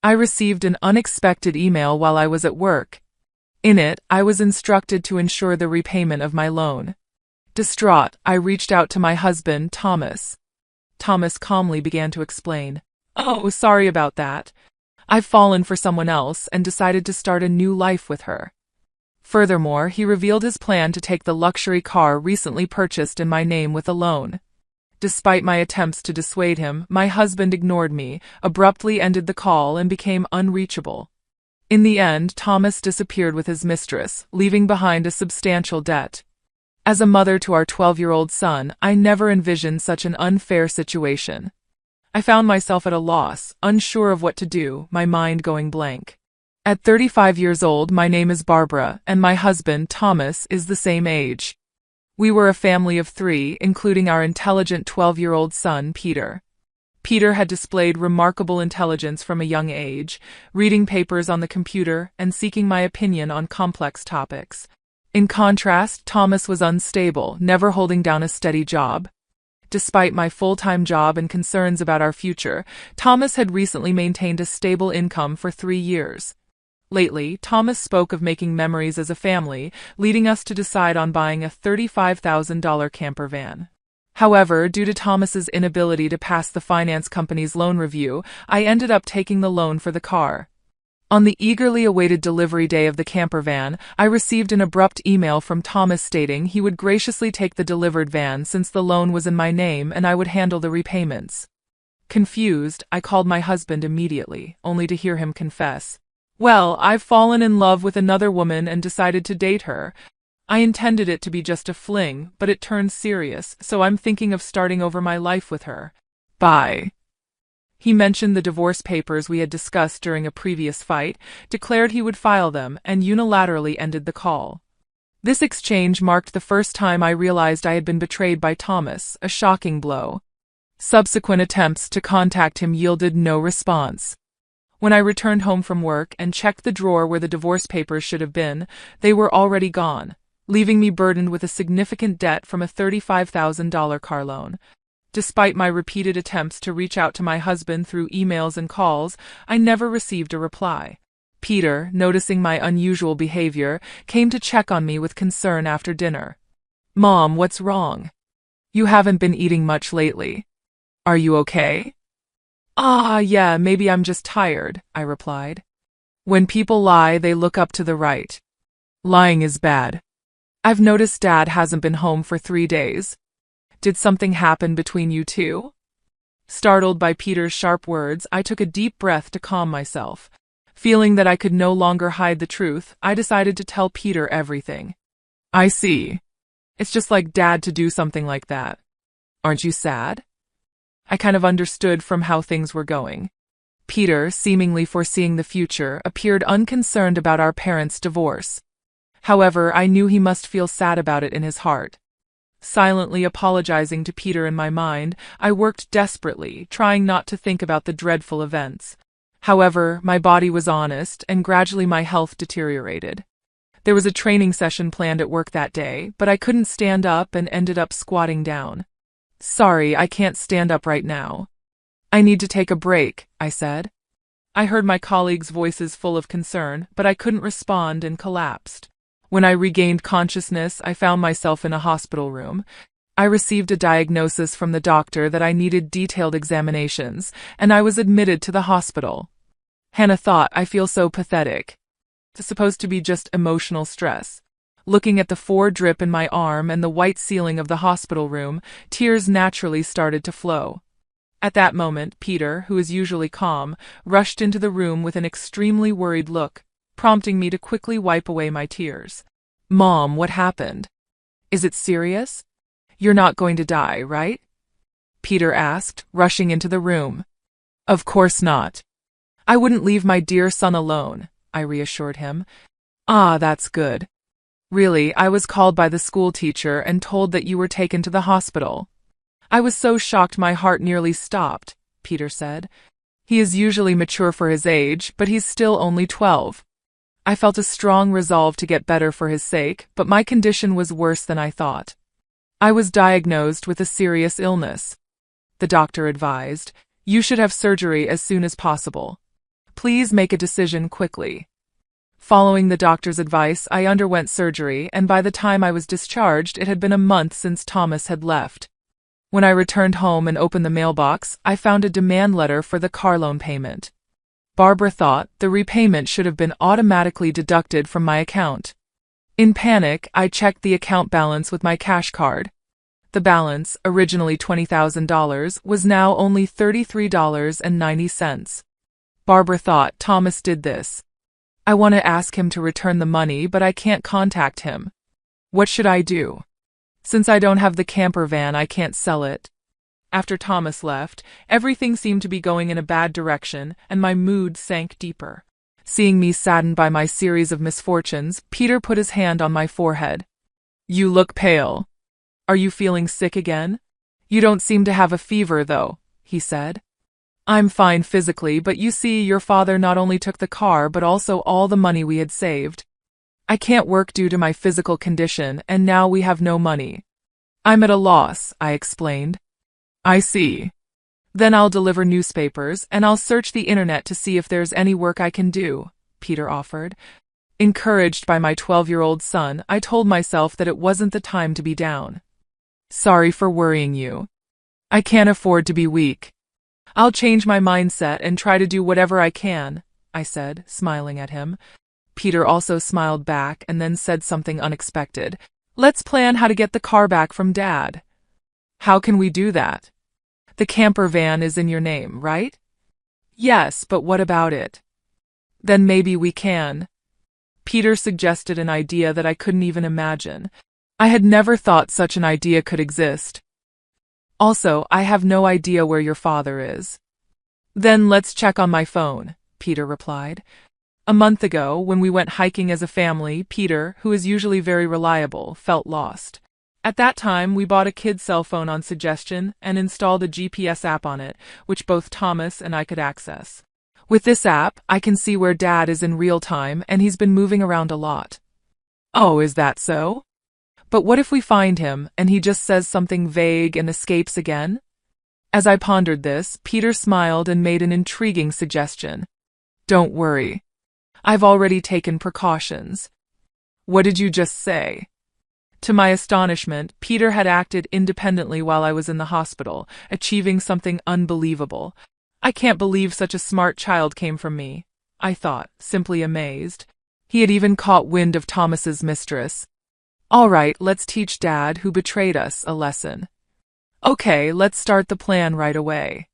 I received an unexpected email while I was at work. In it, I was instructed to ensure the repayment of my loan. Distraught, I reached out to my husband, Thomas. Thomas calmly began to explain. "Oh, sorry about that. I've fallen for someone else and decided to start a new life with her." Furthermore, he revealed his plan to take the luxury car recently purchased in my name with a loan. Despite my attempts to dissuade him, my husband ignored me, abruptly ended the call, and became unreachable. In the end, Thomas disappeared with his mistress, leaving behind a substantial debt. As a mother to our 12-year-old son, I never envisioned such an unfair situation. I found myself at a loss, unsure of what to do, my mind going blank. At 35 years old, my name is Barbara, and my husband, Thomas, is the same age. We were a family of 3, including our intelligent 12-year-old son, Peter. Peter had displayed remarkable intelligence from a young age, reading papers on the computer and seeking my opinion on complex topics. In contrast, Thomas was unstable, never holding down a steady job. Despite my full-time job and concerns about our future, Thomas had recently maintained a stable income for 3 years. Lately, Thomas spoke of making memories as a family, leading us to decide on buying a $35,000 camper van. However, due to Thomas's inability to pass the finance company's loan review, I ended up taking the loan for the car. On the eagerly awaited delivery day of the camper van, I received an abrupt email from Thomas stating he would graciously take the delivered van since the loan was in my name and I would handle the repayments. Confused, I called my husband immediately, only to hear him confess, "Well, I've fallen in love with another woman and decided to date her. I intended it to be just a fling, but it turned serious, so I'm thinking of starting over my life with her. Bye." He mentioned the divorce papers we had discussed during a previous fight, declared he would file them, and unilaterally ended the call. This exchange marked the first time I realized I had been betrayed by Thomas, a shocking blow. Subsequent attempts to contact him yielded no response. When I returned home from work and checked the drawer where the divorce papers should have been, they were already gone, leaving me burdened with a significant debt from a $35,000 car loan. Despite my repeated attempts to reach out to my husband through emails and calls, I never received a reply. Peter, noticing my unusual behavior, came to check on me with concern after dinner. "Mom, what's wrong? You haven't been eating much lately. Are you okay?" Yeah, maybe I'm just tired," I replied. When people lie, they look up to the right. Lying is bad. I've noticed Dad hasn't been home for 3 days. Did something happen between you two? Startled by Peter's sharp words, I took a deep breath to calm myself. Feeling that I could no longer hide the truth, I decided to tell Peter everything. "I see. It's just like Dad to do something like that. Aren't you sad?" I kind of understood from how things were going. Peter, seemingly foreseeing the future, appeared unconcerned about our parents' divorce. However, I knew he must feel sad about it in his heart. Silently apologizing to Peter in my mind, I worked desperately, trying not to think about the dreadful events. However, my body was honest, and gradually my health deteriorated. There was a training session planned at work that day, but I couldn't stand up and ended up squatting down. "Sorry, I can't stand up right now. I need to take a break," I said. I heard my colleagues' voices full of concern, but I couldn't respond and collapsed. When I regained consciousness, I found myself in a hospital room. I received a diagnosis from the doctor that I needed detailed examinations, and I was admitted to the hospital. Hannah thought, "I feel so pathetic. It's supposed to be just emotional stress." Looking at the 4 drip in my arm and the white ceiling of the hospital room, tears naturally started to flow. At that moment, Peter, who is usually calm, rushed into the room with an extremely worried look, prompting me to quickly wipe away my tears. "Mom, what happened? Is it serious? You're not going to die, right?" Peter asked, rushing into the room. "Of course not. I wouldn't leave my dear son alone," I reassured him. That's good. Really, I was called by the school teacher and told that you were taken to the hospital." "I was so shocked my heart nearly stopped," Peter said. "He is usually mature for his age, but he's still only 12. I felt a strong resolve to get better for his sake, but my condition was worse than I thought. I was diagnosed with a serious illness. The doctor advised, you should have surgery as soon as possible. Please make a decision quickly. Following the doctor's advice, I underwent surgery, and by the time I was discharged, it had been a month since Thomas had left. When I returned home and opened the mailbox, I found a demand letter for the car loan payment. Barbara thought the repayment should have been automatically deducted from my account. In panic, I checked the account balance with my cash card. The balance, originally $20,000, was now only $33.90. Barbara thought Thomas did this. I want to ask him to return the money, but I can't contact him. What should I do? Since I don't have the camper van, I can't sell it. After Thomas left, everything seemed to be going in a bad direction, and my mood sank deeper. Seeing me saddened by my series of misfortunes, Peter put his hand on my forehead. You look pale. Are you feeling sick again? You don't seem to have a fever, though, he said. I'm fine physically, but you see, your father not only took the car but also all the money we had saved. I can't work due to my physical condition, and now we have no money. I'm at a loss, I explained. I see. Then I'll deliver newspapers, and I'll search the internet to see if there's any work I can do, Peter offered. Encouraged by my 12-year-old son, I told myself that it wasn't the time to be down. Sorry for worrying you. I can't afford to be weak. I'll change my mindset and try to do whatever I can, I said, smiling at him. Peter also smiled back and then said something unexpected. Let's plan how to get the car back from Dad. How can we do that? The camper van is in your name, right? Yes, but what about it? Then maybe we can. Peter suggested an idea that I couldn't even imagine. I had never thought such an idea could exist. Also, I have no idea where your father is. Then let's check on my phone, Peter replied. A month ago, when we went hiking as a family, Peter, who is usually very reliable, felt lost. At that time, we bought a kid's cell phone on suggestion and installed a GPS app on it, which both Thomas and I could access. With this app, I can see where Dad is in real time, and he's been moving around a lot. Oh, is that so? But what if we find him, and he just says something vague and escapes again? As I pondered this, Peter smiled and made an intriguing suggestion. Don't worry. I've already taken precautions. What did you just say? To my astonishment, Peter had acted independently while I was in the hospital, achieving something unbelievable. I can't believe such a smart child came from me, I thought, simply amazed. He had even caught wind of Thomas's mistress. All right, let's teach Dad, who betrayed us, a lesson. Okay, let's start the plan right away.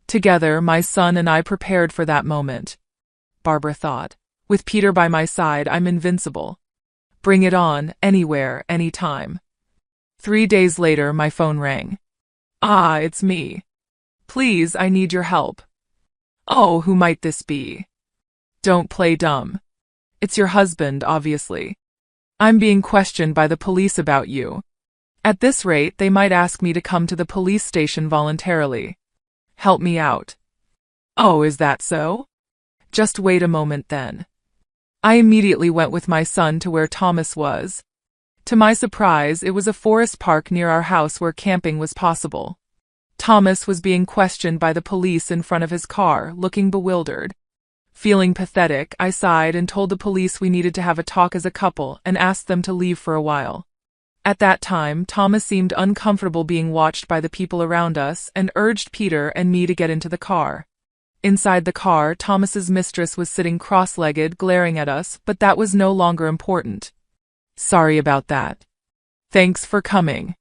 Together, my son and I prepared for that moment. Barbara thought. With Peter by my side, I'm invincible. Bring it on, anywhere, anytime. 3 days later, my phone rang. Ah, it's me. Please, I need your help. Oh, who might this be? Don't play dumb. It's your husband, obviously. I'm being questioned by the police about you. At this rate, they might ask me to come to the police station voluntarily. Help me out. Oh, is that so? Just wait a moment then. I immediately went with my son to where Thomas was. To my surprise, it was a forest park near our house where camping was possible. Thomas was being questioned by the police in front of his car, looking bewildered. Feeling pathetic, I sighed and told the police we needed to have a talk as a couple and asked them to leave for a while. At that time, Thomas seemed uncomfortable being watched by the people around us and urged Peter and me to get into the car. Inside the car, Thomas's mistress was sitting cross-legged, glaring at us, but that was no longer important. Sorry about that. Thanks for coming.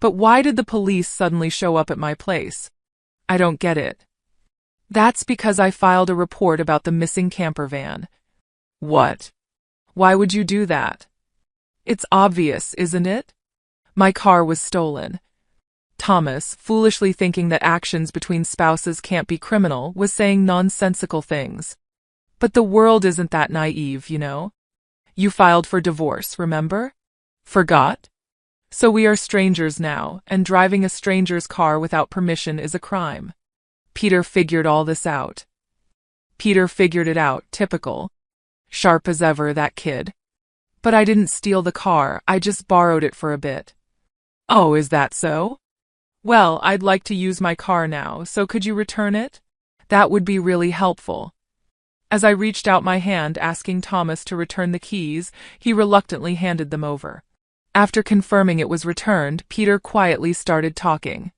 But why did the police suddenly show up at my place? I don't get it. That's because I filed a report about the missing camper van. What? Why would you do that? It's obvious, isn't it? My car was stolen. Thomas, foolishly thinking that actions between spouses can't be criminal, was saying nonsensical things. But the world isn't that naive, you know. You filed for divorce, remember? Forgot? So we are strangers now, and driving a stranger's car without permission is a crime. Peter figured all this out. Peter figured it out, typical. Sharp as ever, that kid. But I didn't steal the car, I just borrowed it for a bit. Oh, is that so? Well, I'd like to use my car now, so could you return it? That would be really helpful. As I reached out my hand asking Thomas to return the keys, he reluctantly handed them over. After confirming it was returned, Peter quietly started talking.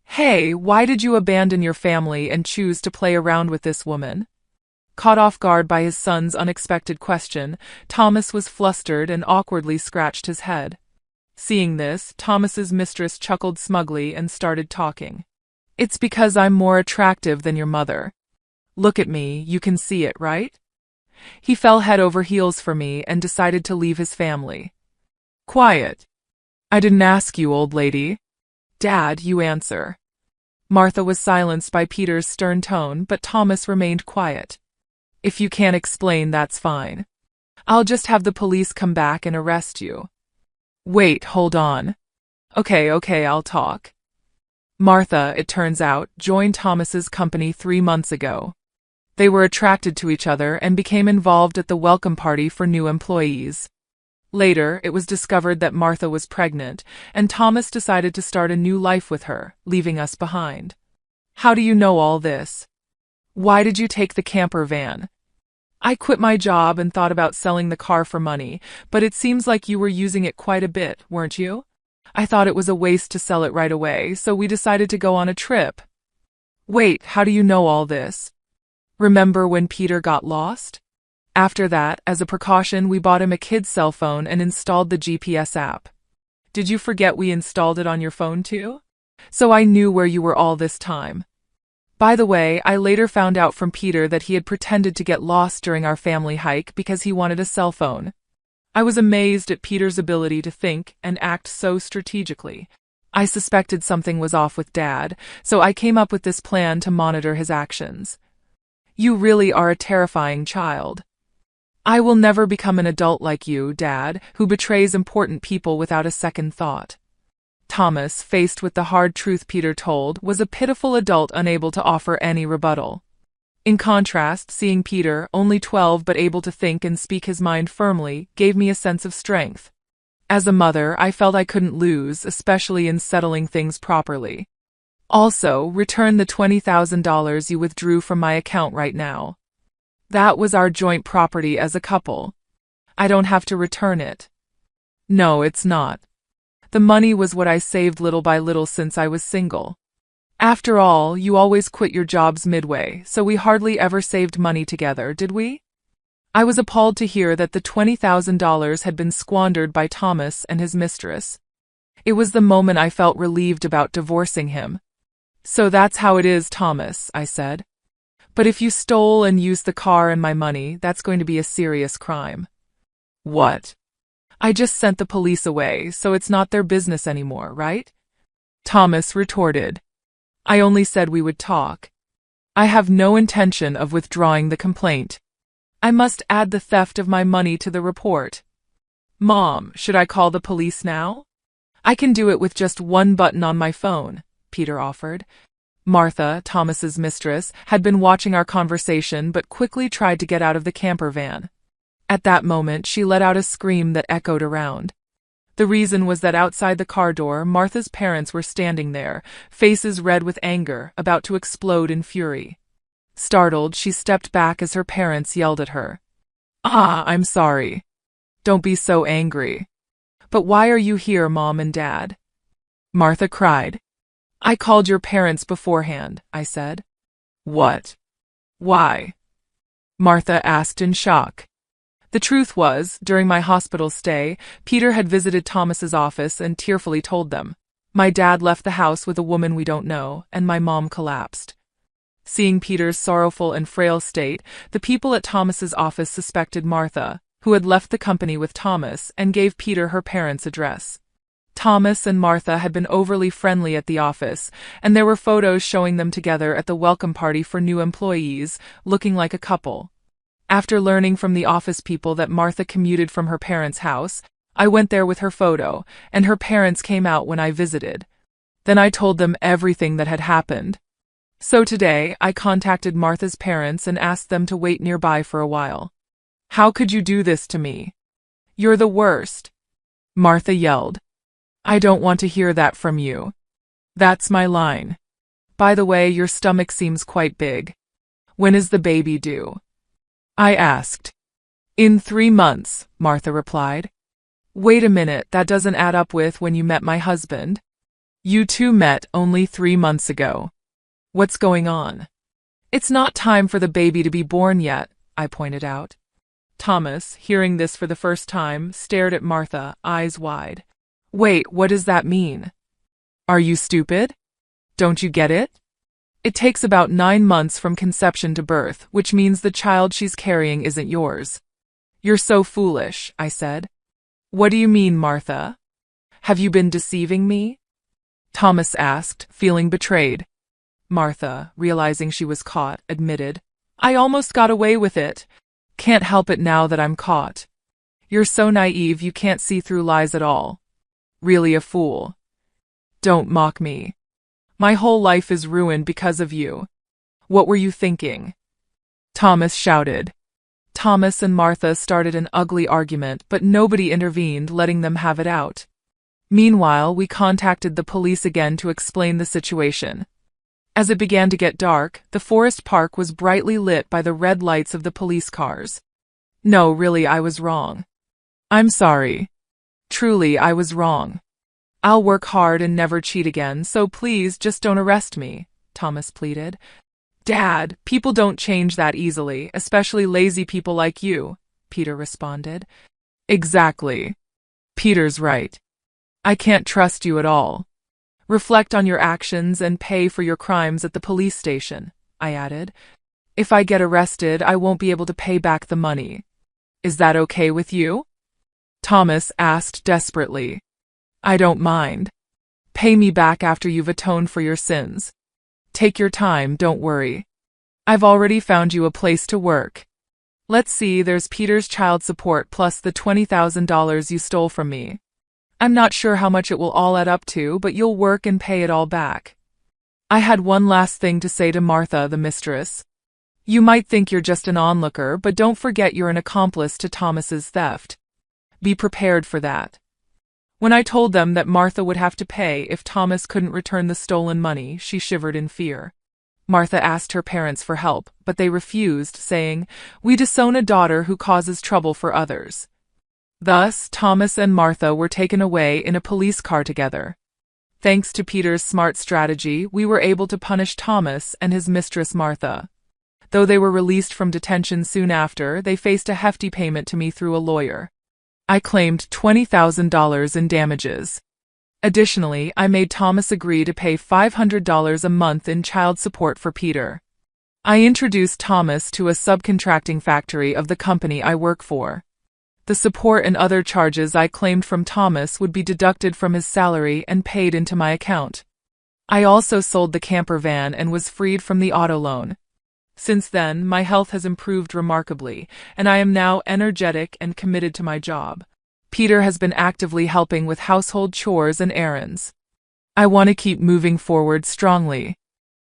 Hey, why did you abandon your family and choose to play around with this woman? Caught off guard by his son's unexpected question, Thomas was flustered and awkwardly scratched his head. Seeing this, Thomas's mistress chuckled smugly and started talking. It's because I'm more attractive than your mother. Look at me, you can see it, right? He fell head over heels for me and decided to leave his family. Quiet. I didn't ask you, old lady. Dad, you answer. Martha was silenced by Peter's stern tone, but Thomas remained quiet. If you can't explain, that's fine. I'll just have the police come back and arrest you. Wait, hold on. Okay, I'll talk. Martha, it turns out, joined Thomas's company 3 months ago. They were attracted to each other and became involved at the welcome party for new employees. Later, it was discovered that Martha was pregnant, and Thomas decided to start a new life with her, leaving us behind. How do you know all this? Why did you take the camper van? I quit my job and thought about selling the car for money, but it seems like you were using it quite a bit, weren't you? I thought it was a waste to sell it right away, so we decided to go on a trip. Wait, how do you know all this? Remember when Peter got lost? After that, as a precaution, we bought him a kid's cell phone and installed the GPS app. Did you forget we installed it on your phone too? So I knew where you were all this time. By the way, I later found out from Peter that he had pretended to get lost during our family hike because he wanted a cell phone. I was amazed at Peter's ability to think and act so strategically. I suspected something was off with Dad, so I came up with this plan to monitor his actions. You really are a terrifying child. I will never become an adult like you, Dad, who betrays important people without a second thought. Thomas, faced with the hard truth Peter told, was a pitiful adult unable to offer any rebuttal. In contrast, seeing Peter, only 12 but able to think and speak his mind firmly, gave me a sense of strength. As a mother, I felt I couldn't lose, especially in settling things properly. Also, return the $20,000 you withdrew from my account right now. That was our joint property as a couple. I don't have to return it. No, it's not. The money was what I saved little by little since I was single. After all, you always quit your jobs midway, so we hardly ever saved money together, did we? I was appalled to hear that the $20,000 had been squandered by Thomas and his mistress. It was the moment I felt relieved about divorcing him. So that's how it is, Thomas, I said. But if you stole and used the car and my money, that's going to be a serious crime. What? I just sent the police away, so it's not their business anymore, right? Thomas retorted. I only said we would talk. I have no intention of withdrawing the complaint. I must add the theft of my money to the report. Mom, should I call the police now? I can do it with just one button on my phone, Peter offered. Martha, Thomas's mistress, had been watching our conversation but quickly tried to get out of the camper van. At that moment, she let out a scream that echoed around. The reason was that outside the car door, Martha's parents were standing there, faces red with anger, about to explode in fury. Startled, she stepped back as her parents yelled at her. I'm sorry. Don't be so angry. But why are you here, Mom and Dad? Martha cried. I called your parents beforehand, I said. What? Why? Martha asked in shock. The truth was, during my hospital stay, Peter had visited Thomas's office and tearfully told them. My dad left the house with a woman we don't know, and my mom collapsed. Seeing Peter's sorrowful and frail state, the people at Thomas's office suspected Martha, who had left the company with Thomas, and gave Peter her parents' address. Thomas and Martha had been overly friendly at the office, and there were photos showing them together at the welcome party for new employees, looking like a couple. After learning from the office people that Martha commuted from her parents' house, I went there with her photo, and her parents came out when I visited. Then I told them everything that had happened. So today, I contacted Martha's parents and asked them to wait nearby for a while. How could you do this to me? You're the worst. Martha yelled. I don't want to hear that from you. That's my line. By the way, your stomach seems quite big. When is the baby due? I asked. In 3 months, Martha replied. Wait a minute, that doesn't add up with when you met my husband. You two met only 3 months ago. What's going on? It's not time for the baby to be born yet, I pointed out. Thomas, hearing this for the first time, stared at Martha, eyes wide. Wait, what does that mean? Are you stupid? Don't you get it? It takes about 9 months from conception to birth, which means the child she's carrying isn't yours. You're so foolish, I said. What do you mean, Martha? Have you been deceiving me? Thomas asked, feeling betrayed. Martha, realizing she was caught, admitted, I almost got away with it. Can't help it now that I'm caught. You're so naive you can't see through lies at all. Really a fool. Don't mock me. My whole life is ruined because of you. What were you thinking? Thomas shouted. Thomas and Martha started an ugly argument, but nobody intervened, letting them have it out. Meanwhile, we contacted the police again to explain the situation. As it began to get dark, the forest park was brightly lit by the red lights of the police cars. No, really, I was wrong. I'm sorry. Truly, I was wrong. I'll work hard and never cheat again, so please just don't arrest me, Thomas pleaded. Dad, people don't change that easily, especially lazy people like you, Peter responded. Exactly. Peter's right. I can't trust you at all. Reflect on your actions and pay for your crimes at the police station, I added. If I get arrested, I won't be able to pay back the money. Is that okay with you? Thomas asked desperately. I don't mind. Pay me back after you've atoned for your sins. Take your time, don't worry. I've already found you a place to work. Let's see, there's Peter's child support plus the $20,000 you stole from me. I'm not sure how much it will all add up to, but you'll work and pay it all back. I had one last thing to say to Martha, the mistress. You might think you're just an onlooker, but don't forget you're an accomplice to Thomas's theft. Be prepared for that. When I told them that Martha would have to pay if Thomas couldn't return the stolen money, she shivered in fear. Martha asked her parents for help, but they refused, saying, We disown a daughter who causes trouble for others. Thus, Thomas and Martha were taken away in a police car together. Thanks to Peter's smart strategy, we were able to punish Thomas and his mistress Martha. Though they were released from detention soon after, they faced a hefty payment to me through a lawyer. I claimed $20,000 in damages. Additionally, I made Thomas agree to pay $500 a month in child support for Peter. I introduced Thomas to a subcontracting factory of the company I work for. The support and other charges I claimed from Thomas would be deducted from his salary and paid into my account. I also sold the camper van and was freed from the auto loan. Since then, my health has improved remarkably, and I am now energetic and committed to my job. Peter has been actively helping with household chores and errands. I want to keep moving forward strongly.